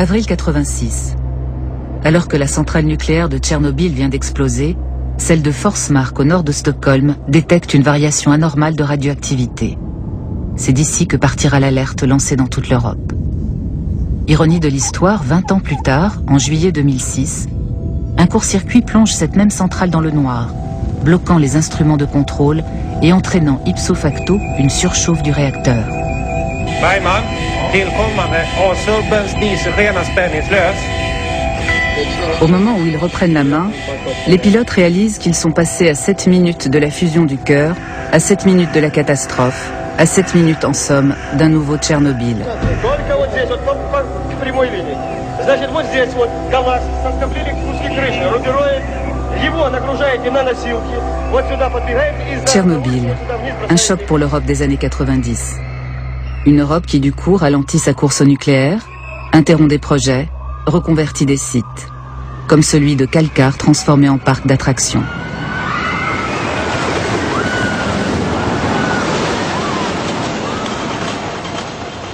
Avril 86. Alors que la centrale nucléaire de Tchernobyl vient d'exploser, celle de Forsmark au nord de Stockholm détecte une variation anormale de radioactivité. C'est d'ici que partira l'alerte lancée dans toute l'Europe. Ironie de l'histoire, 20 ans plus tard, en juillet 2006, un court-circuit plonge cette même centrale dans le noir, bloquant les instruments de contrôle et entraînant ipso facto une surchauffe du réacteur. Bergman, tillkommande Asurbens diesel rena spänningslös. Au moment où ils reprennent la main, les pilotes réalisent qu'ils sont passés à 7 minutes de la fusion du cœur, à 7 minutes de la catastrophe, à 7 minutes en somme d'un nouveau Tchernobyl. Tchernobyl, un choc pour l'Europe des années 90. Une Europe qui du coup ralentit sa course au nucléaire, interrompt des projets, reconvertit des sites, comme celui de Kalkar transformé en parc d'attractions.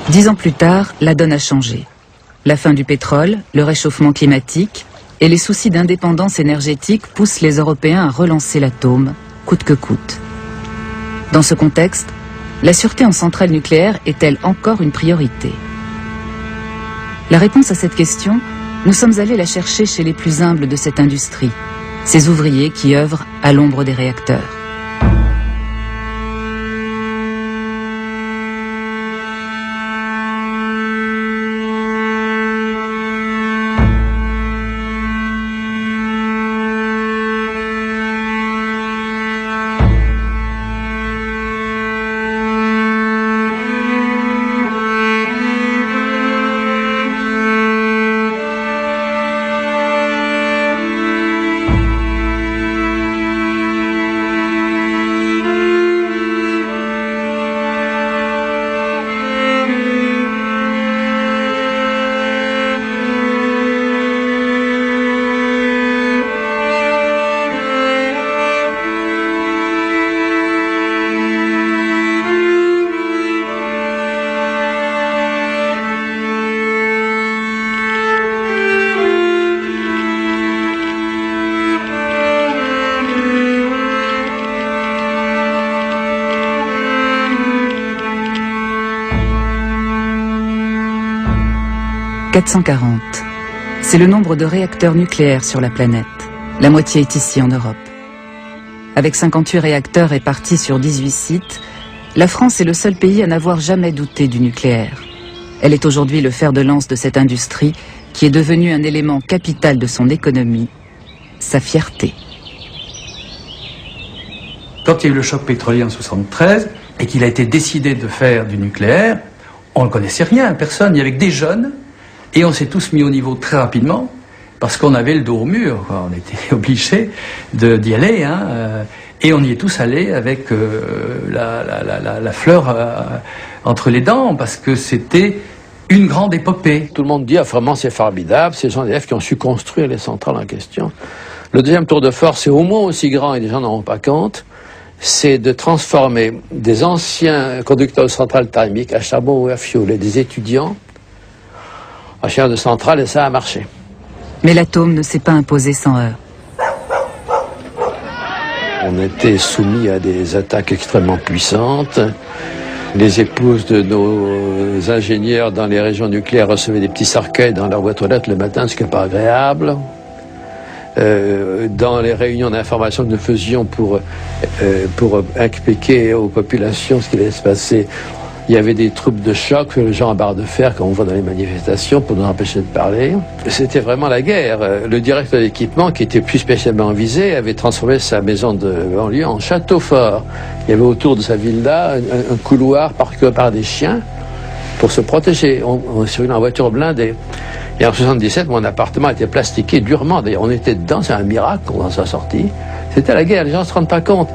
Dix ans plus tard, la donne a changé. La fin du pétrole, le réchauffement climatique et les soucis d'indépendance énergétique poussent les Européens à relancer l'atome, coûte que coûte. Dans ce contexte, la sûreté en centrale nucléaire est-elle encore une priorité? La réponse à cette question, nous sommes allés la chercher chez les plus humbles de cette industrie, ces ouvriers qui œuvrent à l'ombre des réacteurs. « 440. C'est le nombre de réacteurs nucléaires sur la planète. La moitié est ici en Europe. Avec 58 réacteurs répartis sur 18 sites, la France est le seul pays à n'avoir jamais douté du nucléaire. Elle est aujourd'hui le fer de lance de cette industrie qui est devenue un élément capital de son économie, sa fierté. Quand il y a eu le choc pétrolier en 1973 et qu'il a été décidé de faire du nucléaire, on ne connaissait rien, personne, il y avait que des jeunes. Et on s'est tous mis au niveau très rapidement, parce qu'on avait le dos au mur, quoi. On était obligés d'y aller, et on y est tous allés avec la fleur entre les dents, parce que c'était une grande épopée. Tout le monde dit, vraiment c'est formidable, ces gens d'EDF qui ont su construire les centrales en question. Le deuxième tour de force est au moins aussi grand, et les gens n'en rendent pas compte, c'est de transformer des anciens conducteurs de centrales thermiques à charbon ou à fioul, et des étudiants en chair de centrale, et ça a marché. Mais l'atome ne s'est pas imposé sans heurts. On était soumis à des attaques extrêmement puissantes. Les épouses de nos ingénieurs dans les régions nucléaires recevaient des petits cercueils dans leur boîte aux lettres le matin, ce qui n'est pas agréable. Dans les réunions d'information que nous faisions pour expliquer aux populations ce qui allait se passer, il y avait des troupes de choc, les gens en barre de fer, comme on voit dans les manifestations, pour nous empêcher de parler. C'était vraiment la guerre. Le directeur d'équipement, qui était plus spécialement visé, avait transformé sa maison de banlieue en château fort. Il y avait autour de sa villa un couloir parcouru par des chiens pour se protéger. On circulait en voiture blindée. Et en 1977, mon appartement était plastiqué durement. D'ailleurs, on était dedans, c'est un miracle qu'on s'en sortit. C'était la guerre, les gens ne se rendent pas compte.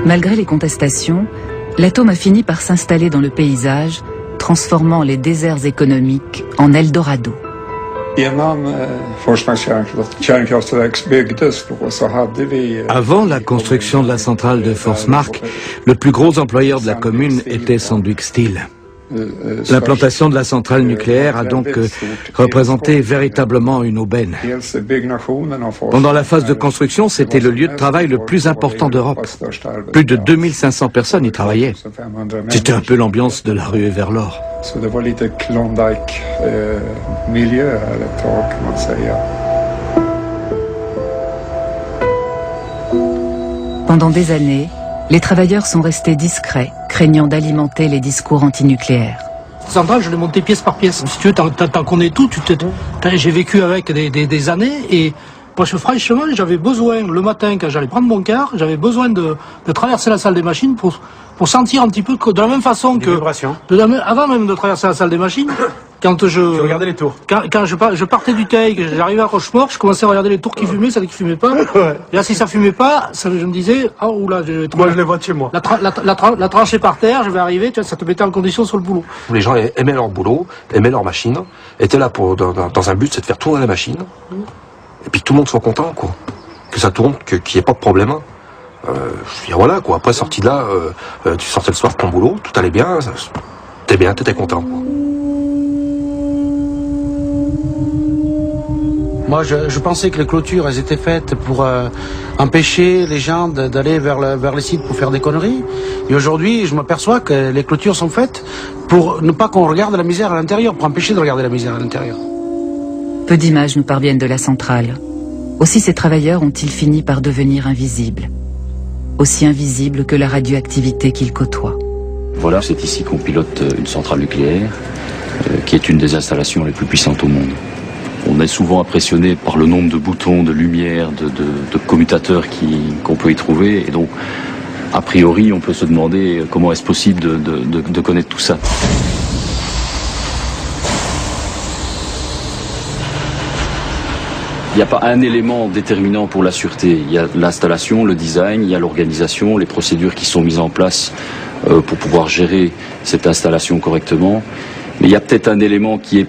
Malgré les contestations, l'atome a fini par s'installer dans le paysage, transformant les déserts économiques en Eldorado. Avant la construction de la centrale de Forsmark, le plus gros employeur de la commune était Sandvik Steel. L'implantation de la centrale nucléaire a donc représenté véritablement une aubaine. Pendant la phase de construction, c'était le lieu de travail le plus important d'Europe. Plus de 2500 personnes y travaillaient. C'était un peu l'ambiance de la rue vers l'or. Pendant des années, les travailleurs sont restés discrets, craignant d'alimenter les discours antinucléaires. La centrale, je l'ai montée pièce par pièce. Si tu veux, t'en connais tout. J'ai vécu avec des années et moi, franchement, j'avais besoin, le matin, quand j'allais prendre mon car, j'avais besoin de traverser la salle des machines pour sentir un petit peu de la même façon que... Avant même de traverser la salle des machines, quand tu regardais les tours. Quand je partais du Teil, que j'arrivais à Rochemort, je commençais à regarder les tours qui fumaient, celles qui fumaient pas. Ouais. Et là, si ça fumait pas, je me disais, ah, oula, moi, je les vois de chez moi. La tranchée par terre, je vais arriver, tu vois, ça te mettait en condition sur le boulot. Les gens aimaient leur boulot, aimaient leur machine, étaient là dans un but, c'est de faire tourner la machine. Et puis que tout le monde soit content, quoi. Que ça tourne, qu'il n'y ait pas de problème. Je veux dire, voilà, quoi. Après, sorti de là, tu sortais le soir de ton boulot, tout allait bien, t'étais content, quoi. Moi, je pensais que les clôtures, elles étaient faites pour empêcher les gens d'aller vers les sites pour faire des conneries. Et aujourd'hui, je m'aperçois que les clôtures sont faites pour ne pas qu'on regarde la misère à l'intérieur, pour empêcher de regarder la misère à l'intérieur. Peu d'images nous parviennent de la centrale. Aussi ces travailleurs ont-ils fini par devenir invisibles. Aussi invisibles que la radioactivité qu'ils côtoient. Voilà, c'est ici qu'on pilote une centrale nucléaire, qui est une des installations les plus puissantes au monde. On est souvent impressionné par le nombre de boutons, de lumière, de commutateurs qu'on peut y trouver. Et donc, a priori, on peut se demander comment est-ce possible de connaître tout ça. Il n'y a pas un élément déterminant pour la sûreté. Il y a l'installation, le design, il y a l'organisation, les procédures qui sont mises en place pour pouvoir gérer cette installation correctement. Mais il y a peut-être un élément qui est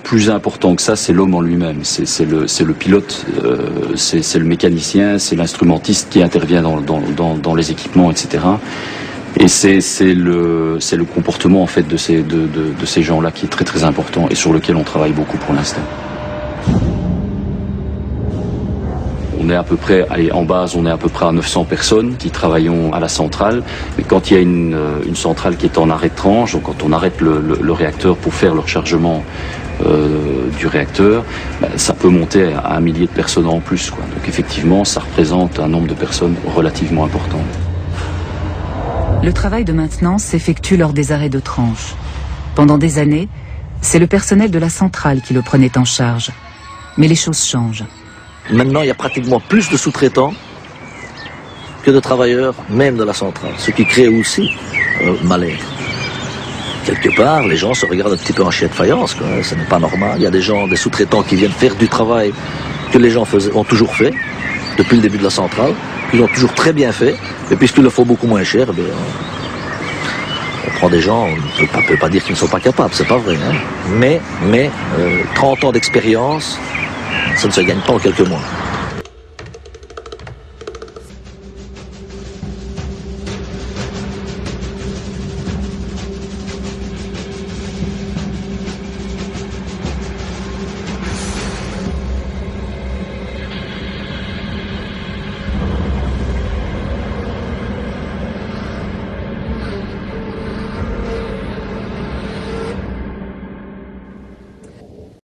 plus important que ça, c'est l'homme en lui-même. C'est le pilote, c'est le mécanicien, c'est l'instrumentiste qui intervient dans les équipements, etc. Et c'est le comportement en fait de ces gens-là qui est très très important et sur lequel on travaille beaucoup pour l'instant. On est à peu près, en base, on est à peu près à 900 personnes qui travaillons à la centrale. Mais quand il y a une centrale qui est en arrêt de tranche, donc quand on arrête le réacteur pour faire le rechargement du réacteur, ça peut monter à 1 millier de personnes en plus, quoi. Donc effectivement, ça représente un nombre de personnes relativement important. Le travail de maintenance s'effectue lors des arrêts de tranche. Pendant des années, c'est le personnel de la centrale qui le prenait en charge. Mais les choses changent. Maintenant, il y a pratiquement plus de sous-traitants que de travailleurs, même de la centrale, ce qui crée aussi mal-être. Quelque part, les gens se regardent un petit peu en chien de faïence, quoi. Ce n'est pas normal. Il y a des sous-traitants qui viennent faire du travail que les gens ont toujours fait, depuis le début de la centrale, qu'ils ont toujours très bien fait, et puisqu'ils le font beaucoup moins cher, on prend des gens, on ne peut pas dire qu'ils ne sont pas capables, c'est pas vrai, hein. Mais 30 ans d'expérience, ça ne se gagne pas en quelques mois.